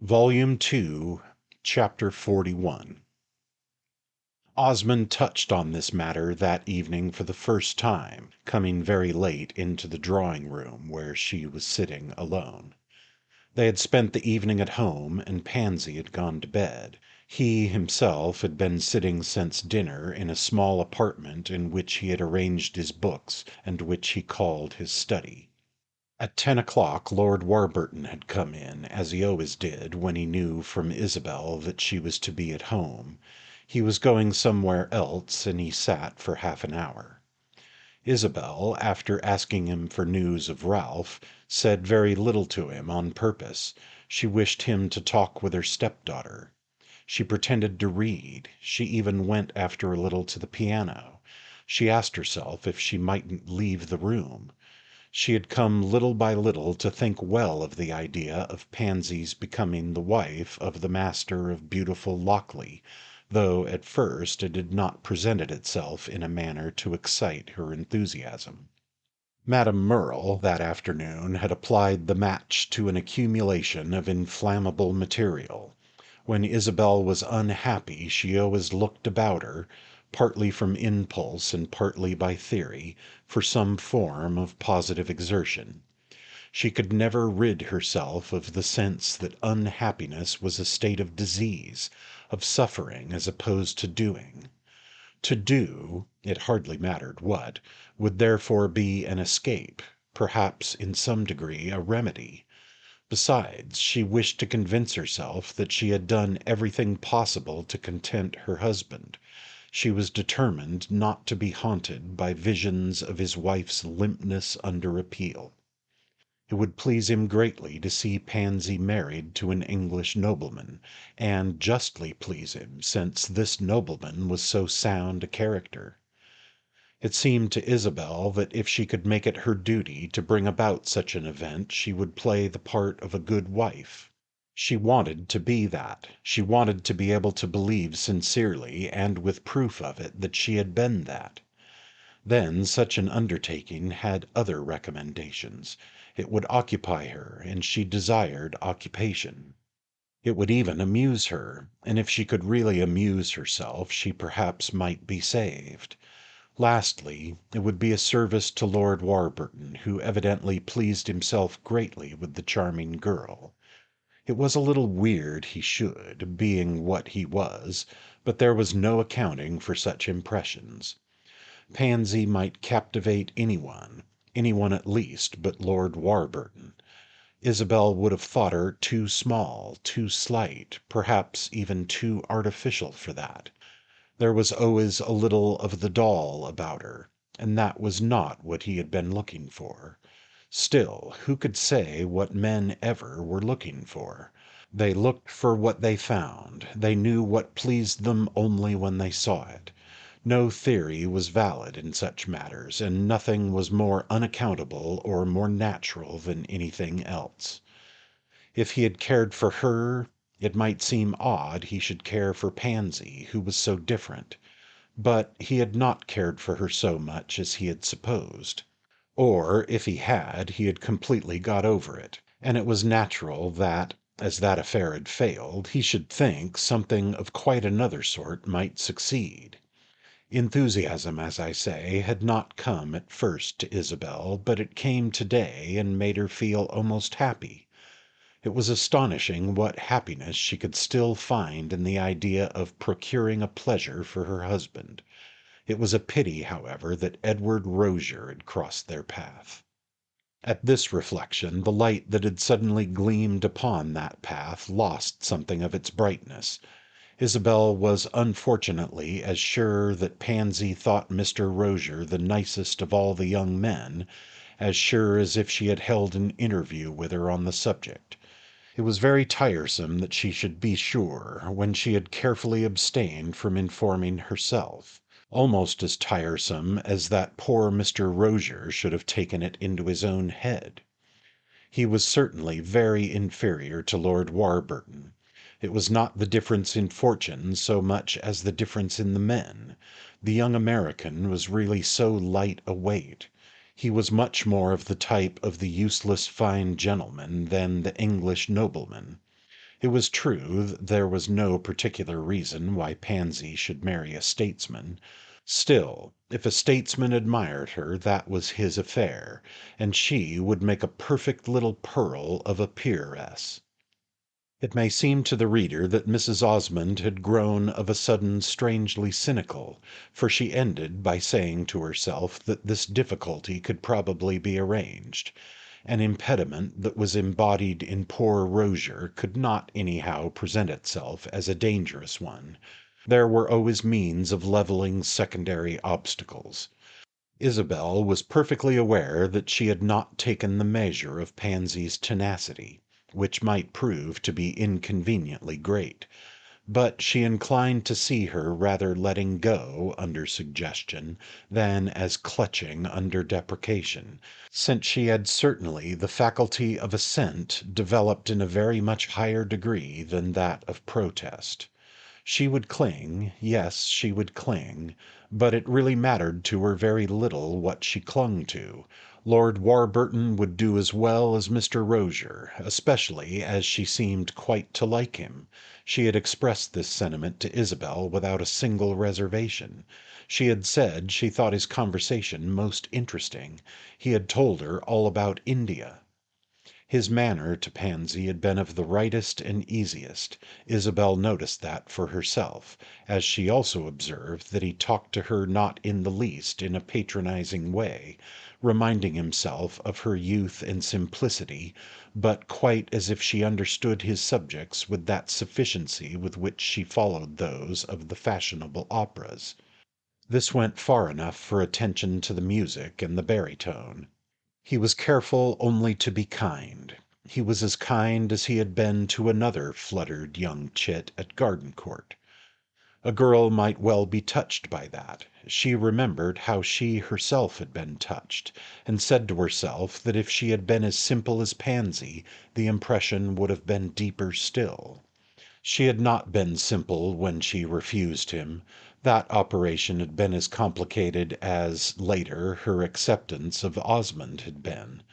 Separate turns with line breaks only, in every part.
Volume 2, Chapter 41. Osmond touched on this matter that evening for the first time, coming very late into the drawing-room where she was sitting alone. They had spent the evening at home, and Pansy had gone to bed. He himself had been sitting since dinner in a small apartment in which he had arranged his books and which he called his study. At 10 o'clock Lord Warburton had come in, as he always did when he knew from Isabel that she was to be at home. He was going somewhere else, and he sat for half an hour. Isabel, after asking him for news of Ralph, said very little to him on purpose. She wished him to talk with her stepdaughter. She pretended to read. She even went after a little to the piano. She asked herself if she mightn't leave the room. She had come little by little to think well of the idea of Pansy's becoming the wife of the master of beautiful Lockleigh, though at first it had not presented itself in a manner to excite her enthusiasm. Madame Merle that afternoon had applied the match to an accumulation of inflammable material. When Isabel was unhappy she always looked about her, partly from impulse and partly by theory, for some form of positive exertion. She could never rid herself of the sense that unhappiness was a state of disease, of suffering as opposed to doing. To do, it hardly mattered what, would therefore be an escape, perhaps in some degree a remedy. Besides, she wished to convince herself that she had done everything possible to content her husband. She was determined not to be haunted by visions of his wife's limpness under appeal. It would please him greatly to see Pansy married to an English nobleman, and justly please him, since this nobleman was so sound a character. It seemed to Isabel that if she could make it her duty to bring about such an event she would play the part of a good wife. She wanted to be that. She wanted to be able to believe sincerely, and with proof of it, that she had been that. Then such an undertaking had other recommendations. It would occupy her, and she desired occupation. It would even amuse her, and if she could really amuse herself she perhaps might be saved. Lastly, it would be a service to Lord Warburton, who evidently pleased himself greatly with the charming girl. It was a little weird he should, being what he was, but there was no accounting for such impressions. Pansy might captivate anyone at least but Lord Warburton. Isabel would have thought her too small, too slight, perhaps even too artificial for that. There was always a little of the doll about her, and that was not what he had been looking for. Still, who could say what men ever were looking for? They looked for what they found. They knew what pleased them only when they saw it. No theory was valid in such matters, and nothing was more unaccountable or more natural than anything else. If he had cared for her, it might seem odd he should care for Pansy, who was so different. But he had not cared for her so much as he had supposed. Or, if he had completely got over it, and it was natural that, as that affair had failed, he should think something of quite another sort might succeed. Enthusiasm, as I say, had not come at first to Isabel, but it came today and made her feel almost happy. It was astonishing what happiness she could still find in the idea of procuring a pleasure for her husband. It was a pity, however, that Edward Rozier had crossed their path. At this reflection the light that had suddenly gleamed upon that path lost something of its brightness. Isabel was unfortunately as sure that Pansy thought Mr. Rozier the nicest of all the young men, as sure as if she had held an interview with her on the subject. It was very tiresome that she should be sure, when she had carefully abstained from informing herself. Almost as tiresome as that poor Mr. Rozier should have taken it into his own head. He was certainly very inferior to Lord Warburton. It was not the difference in fortune so much as the difference in the men. The young American was really so light a weight. He was much more of the type of the useless fine gentleman than the English nobleman. It was true that there was no particular reason why Pansy should marry a statesman. Still, if a statesman admired her, that was his affair, and she would make a perfect little pearl of a peeress. It may seem to the reader that Mrs. Osmond had grown of a sudden strangely cynical, for she ended by saying to herself that this difficulty could probably be arranged. An impediment that was embodied in poor Rozier could not anyhow present itself as a dangerous one. There were always means of leveling secondary obstacles. Isabel was perfectly aware that she had not taken the measure of Pansy's tenacity, which might prove to be inconveniently great, but she inclined to see her rather letting go under suggestion than as clutching under deprecation, since she had certainly the faculty of assent developed in a very much higher degree than that of protest. She would cling, yes, she would cling, but it really mattered to her very little what she clung to. Lord Warburton would do as well as Mr. Rozier, especially as she seemed quite to like him. She had expressed this sentiment to Isabel without a single reservation. She had said she thought his conversation most interesting. He had told her all about India. His manner to Pansy had been of the rightest and easiest. Isabel noticed that for herself, as she also observed that he talked to her not in the least in a patronizing way, reminding himself of her youth and simplicity, but quite as if she understood his subjects with that sufficiency with which she followed those of the fashionable operas. This went far enough for attention to the music and the baritone. He was careful only to be kind. He was as kind as he had been to another fluttered young chit at Gardencourt. A girl might well be touched by that. She remembered how she herself had been touched, and said to herself that if she had been as simple as Pansy, the impression would have been deeper still. She had not been simple when she refused him. That operation had been as complicated as, later, her acceptance of Osmond had been.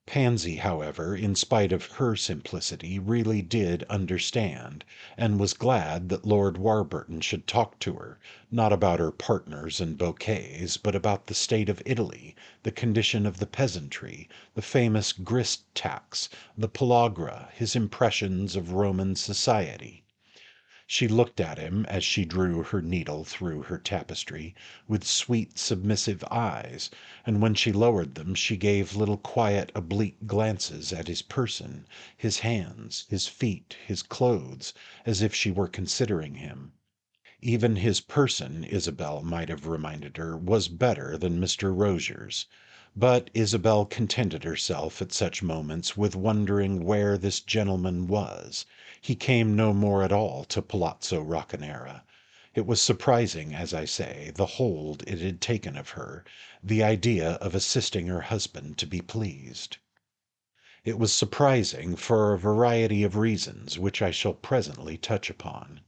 Pansy, however, in spite of her simplicity, really did understand, and was glad that Lord Warburton should talk to her, not about her partners and bouquets, but about the state of Italy, the condition of the peasantry, the famous grist tax, the pellagra, his impressions of Roman society. She looked at him as she drew her needle through her tapestry, with sweet submissive eyes, and when she lowered them she gave little quiet oblique glances at his person, his hands, his feet, his clothes, as if she were considering him. Even his person, Isabel might have reminded her, was better than Mr. Rozier's. But Isabel contented herself at such moments with wondering where this gentleman was. He came no more at all to Palazzo Roccanera. It was surprising, as I say, the hold it had taken of her, the idea of assisting her husband to be pleased. It was surprising for a variety of reasons, which I shall presently touch upon.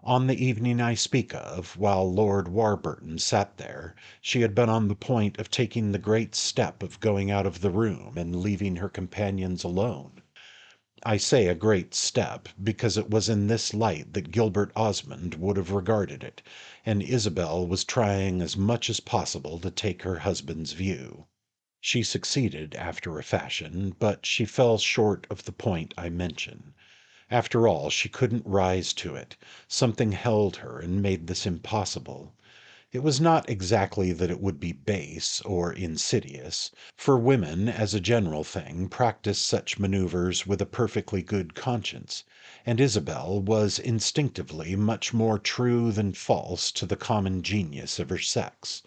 On the evening I speak of, while Lord Warburton sat there, she had been on the point of taking the great step of going out of the room and leaving her companions alone. I say a great step, because it was in this light that Gilbert Osmond would have regarded it, and Isabel was trying as much as possible to take her husband's view. She succeeded after a fashion, but she fell short of the point I mention. After all, she couldn't rise to it. Something held her and made this impossible. It was not exactly that it would be base or insidious, for women, as a general thing, practice such maneuvers with a perfectly good conscience, and Isabel was instinctively much more true than false to the common genius of her sex.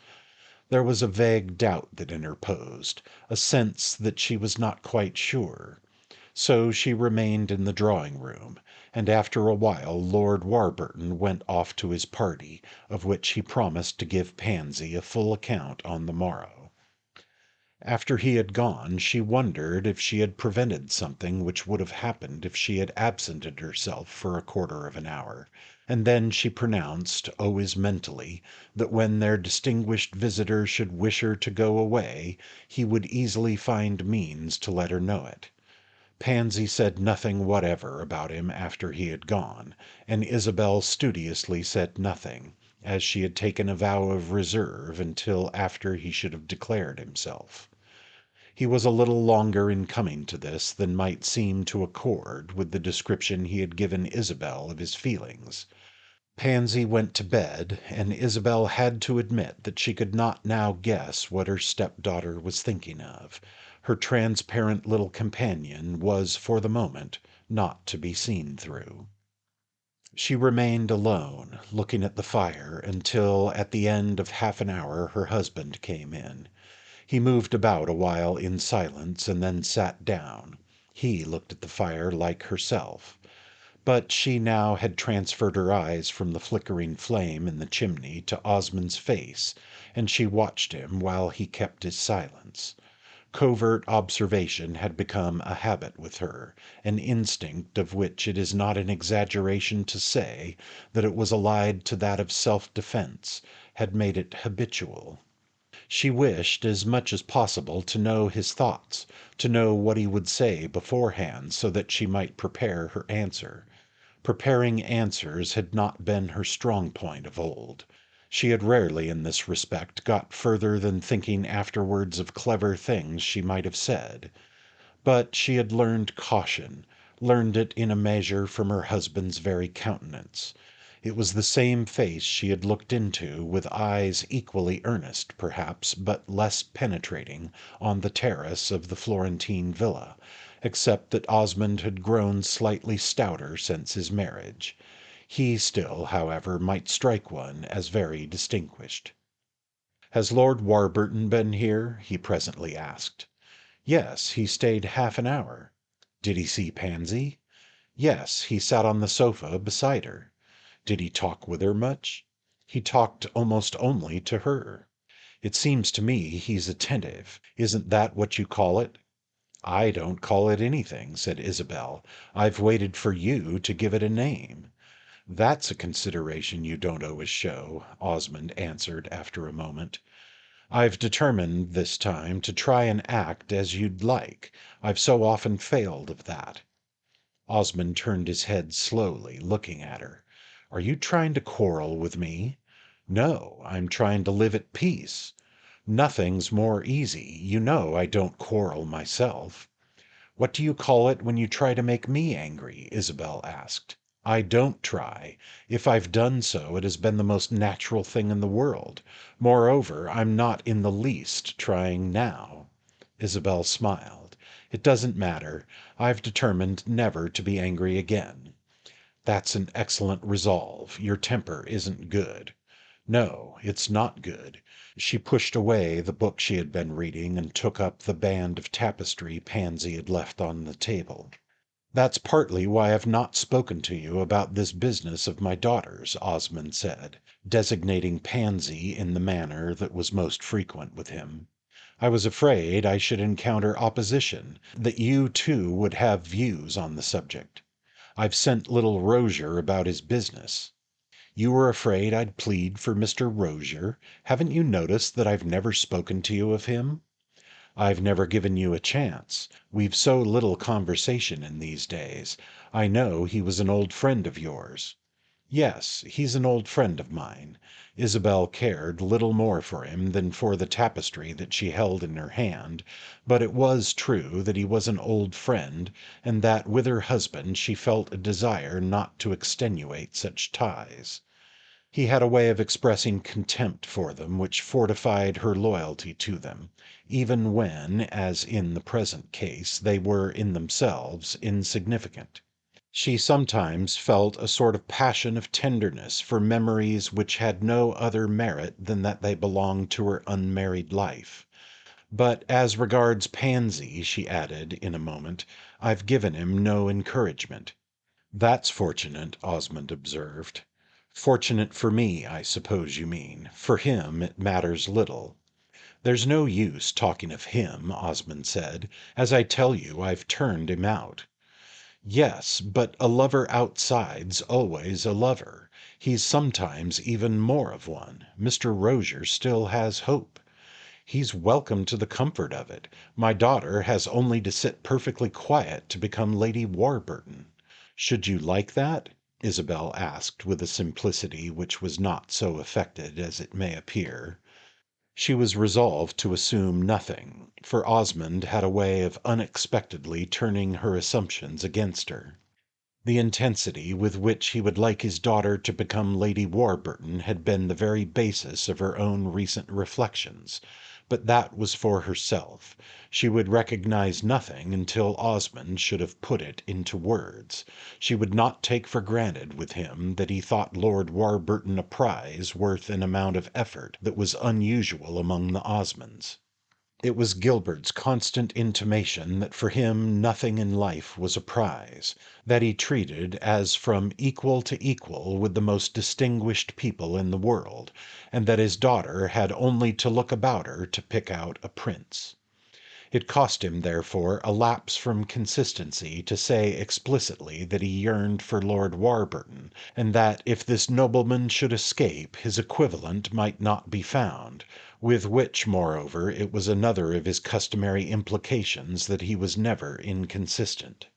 There was a vague doubt that interposed, a sense that she was not quite sure. So she remained in the drawing-room, and after a while Lord Warburton went off to his party, of which he promised to give Pansy a full account on the morrow. After he had gone, she wondered if she had prevented something which would have happened if she had absented herself for a quarter of an hour, and then she pronounced, always mentally, that when their distinguished visitor should wish her to go away, he would easily find means to let her know it. Pansy said nothing whatever about him after he had gone, and Isabel studiously said nothing, as she had taken a vow of reserve until after he should have declared himself. He was a little longer in coming to this than might seem to accord with the description he had given Isabel of his feelings. Pansy went to bed, and Isabel had to admit that she could not now guess what her stepdaughter was thinking of. Her transparent little companion was for the moment not to be seen through. She remained alone, looking at the fire, until at the end of half an hour her husband came in. He moved about a while in silence and then sat down. He looked at the fire like herself. But she now had transferred her eyes from the flickering flame in the chimney to Osmond's face, and she watched him while he kept his silence. Covert observation had become a habit with her, an instinct of which it is not an exaggeration to say that it was allied to that of self-defense, had made it habitual. She wished as much as possible to know his thoughts, to know what he would say beforehand, so that she might prepare her answer. Preparing answers had not been her strong point of old. She had rarely in this respect got further than thinking afterwards of clever things she might have said. But she had learned caution, learned it in a measure from her husband's very countenance. It was the same face she had looked into, with eyes equally earnest, perhaps, but less penetrating, on the terrace of the Florentine villa, except that Osmond had grown slightly stouter since his marriage. He still, however, might strike one as very distinguished. "Has Lord Warburton been here?" he presently asked. "Yes, he stayed half an hour." "Did he see Pansy?" "Yes, he sat on the sofa beside her." "Did he talk with her much?" "He talked almost only to her." "It seems to me he's attentive. Isn't that what you call it?" "I don't call it anything," said Isabel. "I've waited for you to give it a name." "That's a consideration you don't always show," Osmond answered after a moment. "I've determined this time to try and act as you'd like. I've so often failed of that." Osmond turned his head slowly, looking at her. "Are you trying to quarrel with me?" "No, I'm trying to live at peace." "Nothing's more easy. You know I don't quarrel myself." "What do you call it when you try to make me angry?" Isabel asked. "I don't try. If I've done so, it has been the most natural thing in the world. Moreover, I'm not in the least trying now." Isabel smiled. "It doesn't matter. I've determined never to be angry again." "That's an excellent resolve. Your temper isn't good." "No, it's not good." She pushed away the book she had been reading and took up the band of tapestry Pansy had left on the table. "That's partly why I've not spoken to you about this business of my daughter's," Osmond said, designating Pansy in the manner that was most frequent with him. "I was afraid I should encounter opposition, that you too would have views on the subject. I've sent little Rozier about his business." "You were afraid I'd plead for Mr. Rozier? Haven't you noticed that I've never spoken to you of him?" "I've never given you a chance. We've so little conversation in these days. I know he was an old friend of yours." "Yes, he's an old friend of mine." Isabel cared little more for him than for the tapestry that she held in her hand, but it was true that he was an old friend, and that with her husband she felt a desire not to extenuate such ties. He had a way of expressing contempt for them which fortified her loyalty to them, even when, as in the present case, they were in themselves insignificant. She sometimes felt a sort of passion of tenderness for memories which had no other merit than that they belonged to her unmarried life. "But as regards Pansy," she added in a moment, "I've given him no encouragement." "That's fortunate," Osmond observed. "Fortunate for me, I suppose you mean. For him it matters little." "There's no use talking of him," Osmond said. "As I tell you, I've turned him out." "Yes, but a lover outside's always a lover. He's sometimes even more of one. Mr. Rozier still has hope." He's welcome to the comfort of it. My daughter has only to sit perfectly quiet to become Lady Warburton. Should you like that?" Isabel asked with a simplicity which was not so affected as it may appear. She was resolved to assume nothing, for Osmond had a way of unexpectedly turning her assumptions against her. The intensity with which he would like his daughter to become Lady Warburton had been the very basis of her own recent reflections, but that was for herself. She would recognize nothing until Osmond should have put it into words. She would not take for granted with him that he thought Lord Warburton a prize worth an amount of effort that was unusual among the Osmonds. It was Gilbert's constant intimation that for him nothing in life was a prize, that he treated as from equal to equal with the most distinguished people in the world, and that his daughter had only to look about her to pick out a prince. It cost him, therefore, a lapse from consistency to say explicitly that he yearned for Lord Warburton, and that if this nobleman should escape his equivalent might not be found, with which, moreover, it was another of his customary implications that he was never inconsistent.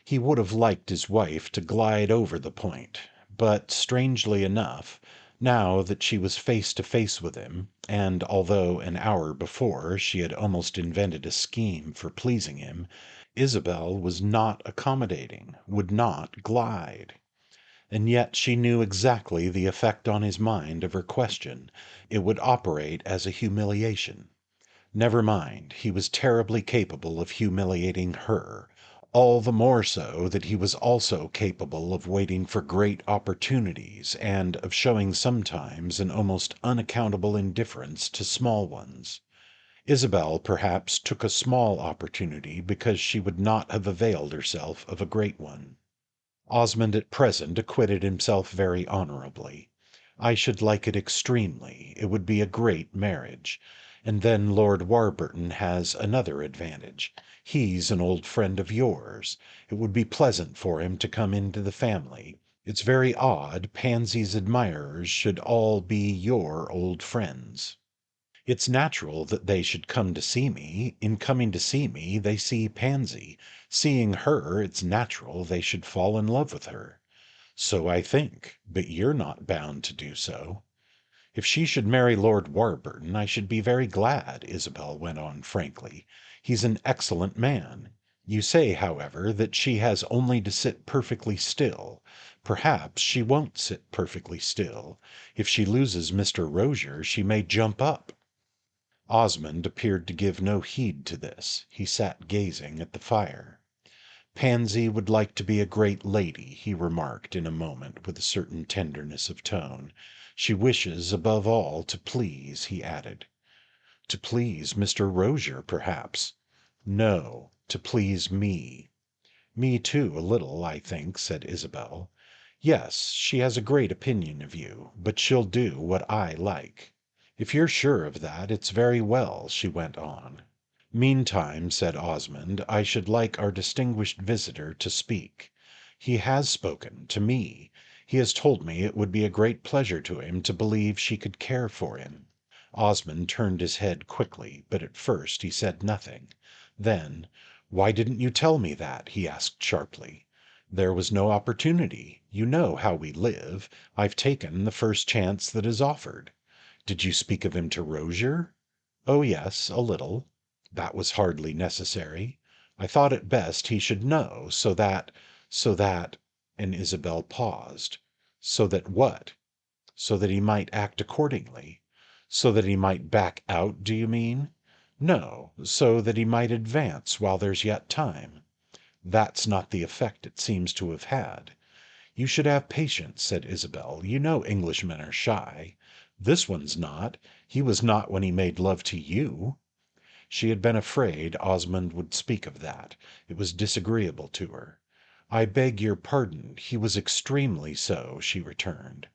He would have liked his wife to glide over the point, but, strangely enough, now that she was face to face with him, and although an hour before she had almost invented a scheme for pleasing him, Isabel was not accommodating, would not glide. And yet she knew exactly the effect on his mind of her question. It would operate as a humiliation. Never mind, he was terribly capable of humiliating her, all the more so that he was also capable of waiting for great opportunities and of showing sometimes an almost unaccountable indifference to small ones. Isabel perhaps took a small opportunity because she would not have availed herself of a great one. Osmond at present acquitted himself very honourably. I should like it extremely. It would be a great marriage. And then Lord Warburton has another advantage. He's an old friend of yours. It would be pleasant for him to come into the family. It's very odd Pansy's admirers should all be your old friends. It's natural that they should come to see me. In coming to see me, they see Pansy. Seeing her, it's natural they should fall in love with her. So I think, but you're not bound to do so. If she should marry Lord Warburton, I should be very glad, Isabel went on frankly. He's an excellent man. You say, however, that she has only to sit perfectly still. Perhaps she won't sit perfectly still. If she loses Mr. Rozier, she may jump up. Osmond appeared to give no heed to this. He sat gazing at the fire. "Pansy would like to be a great lady," he remarked in a moment with a certain tenderness of tone. "She wishes, above all, to please," he added. "To please Mr. Rozier, perhaps." "No, to please me." "Me too, a little, I think," said Isabel. "Yes, she has a great opinion of you, but she'll do what I like." "If you're sure of that, it's very well," she went on. "Meantime," said Osmond, "I should like our distinguished visitor to speak. He has spoken to me. He has told me it would be a great pleasure to him to believe she could care for him." Osmond turned his head quickly, but at first he said nothing. Then, "Why didn't you tell me that?" he asked sharply. "There was no opportunity. You know how we live. I've taken the first chance that is offered." "Did you speak of him to Rozier?" "Oh yes, a little." "That was hardly necessary. I thought it best he should know, so that," and Isabel paused. "So that what?" "So that he might act accordingly." "So that he might back out, do you mean?" "No, so that he might advance while there's yet time." "That's not the effect it seems to have had." "You should have patience," said Isabel. "You know Englishmen are shy. This one's not. He was not when he made love to you." She had been afraid Osmond would speak of that. It was disagreeable to her. "I beg your pardon, he was extremely so," she returned.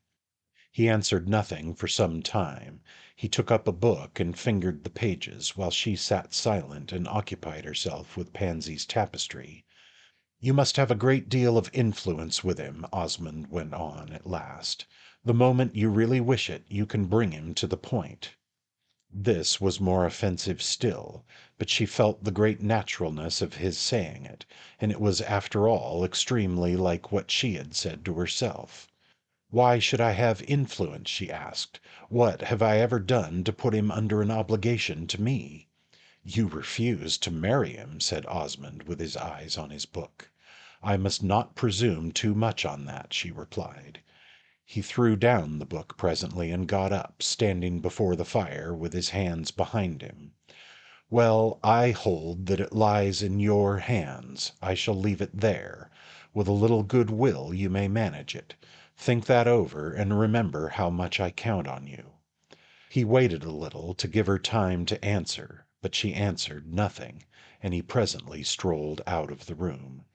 He answered nothing for some time. He took up a book and fingered the pages, while she sat silent and occupied herself with Pansy's tapestry. "You must have a great deal of influence with him," Osmond went on at last. "The moment you really wish it, you can bring him to the point." This was more offensive still, but she felt the great naturalness of his saying it, and it was after all extremely like what she had said to herself. "Why should I have influence?" she asked. "What have I ever done to put him under an obligation to me?" "You refused to marry him," said Osmond, with his eyes on his book. "I must not presume too much on that," she replied. He threw down the book presently and got up, standing before the fire with his hands behind him. "Well, I hold that it lies in your hands. I shall leave it there. With a little good will you may manage it. Think that over, and remember how much I count on you." He waited a little to give her time to answer, but she answered nothing, and he presently strolled out of the room.